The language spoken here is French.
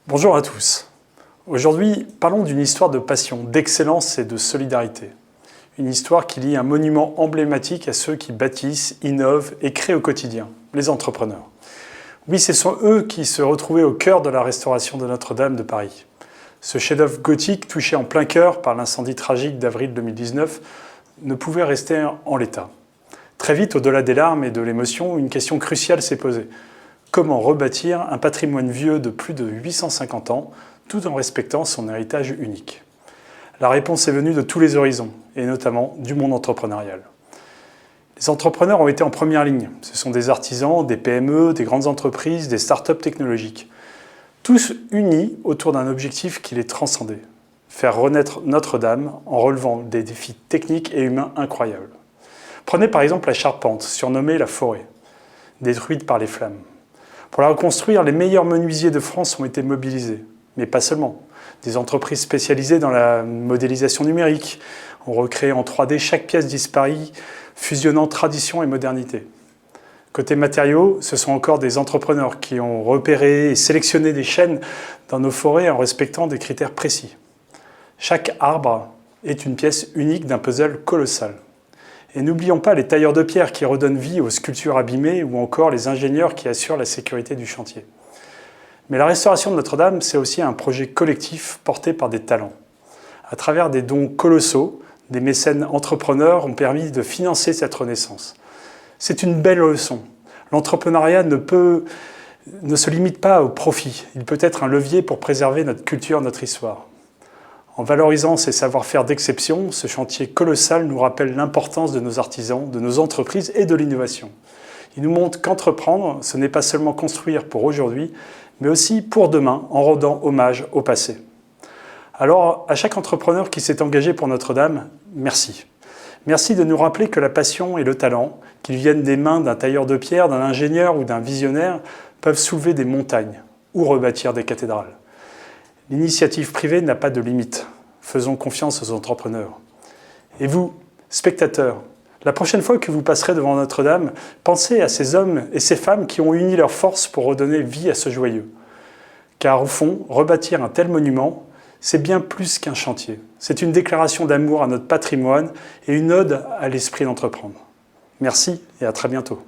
Bonjour à tous. Aujourd'hui, parlons d'une histoire de passion, d'excellence et de solidarité. Une histoire qui lie un monument emblématique à ceux qui bâtissent, innovent et créent au quotidien, les entrepreneurs. Oui, ce sont eux qui se retrouvaient au cœur de la restauration de Notre-Dame de Paris. Ce chef-d'œuvre gothique, touché en plein cœur par l'incendie tragique d'avril 2019, ne pouvait rester en l'état. Très vite, au-delà des larmes et de l'émotion, une question cruciale s'est posée. Comment rebâtir un patrimoine vieux de plus de 850 ans, tout en respectant son héritage unique? La réponse est venue de tous les horizons, et notamment du monde entrepreneurial. Les entrepreneurs ont été en première ligne. Ce sont des artisans, des PME, des grandes entreprises, des startups technologiques. Tous unis autour d'un objectif qui les transcendait. Faire renaître Notre-Dame en relevant des défis techniques et humains incroyables. Prenez par exemple la charpente, surnommée la forêt, détruite par les flammes. Pour la reconstruire, les meilleurs menuisiers de France ont été mobilisés. Mais pas seulement. Des entreprises spécialisées dans la modélisation numérique ont recréé en 3D chaque pièce disparue, fusionnant tradition et modernité. Côté matériaux, ce sont encore des entrepreneurs qui ont repéré et sélectionné des chênes dans nos forêts en respectant des critères précis. Chaque arbre est une pièce unique d'un puzzle colossal. Et n'oublions pas les tailleurs de pierre qui redonnent vie aux sculptures abîmées ou encore les ingénieurs qui assurent la sécurité du chantier. Mais la restauration de Notre-Dame, c'est aussi un projet collectif porté par des talents. À travers des dons colossaux, des mécènes entrepreneurs ont permis de financer cette renaissance. C'est une belle leçon. L'entrepreneuriat ne se limite pas au profit. Il peut être un levier pour préserver notre culture, notre histoire. En valorisant ces savoir-faire d'exception, ce chantier colossal nous rappelle l'importance de nos artisans, de nos entreprises et de l'innovation. Il nous montre qu'entreprendre, ce n'est pas seulement construire pour aujourd'hui, mais aussi pour demain, en rendant hommage au passé. Alors, à chaque entrepreneur qui s'est engagé pour Notre-Dame, merci. Merci de nous rappeler que la passion et le talent, qu'ils viennent des mains d'un tailleur de pierre, d'un ingénieur ou d'un visionnaire, peuvent soulever des montagnes ou rebâtir des cathédrales. L'initiative privée n'a pas de limite. Faisons confiance aux entrepreneurs. Et vous, spectateurs, la prochaine fois que vous passerez devant Notre-Dame, pensez à ces hommes et ces femmes qui ont uni leurs forces pour redonner vie à ce joyau. Car au fond, rebâtir un tel monument, c'est bien plus qu'un chantier. C'est une déclaration d'amour à notre patrimoine et une ode à l'esprit d'entreprendre. Merci et à très bientôt.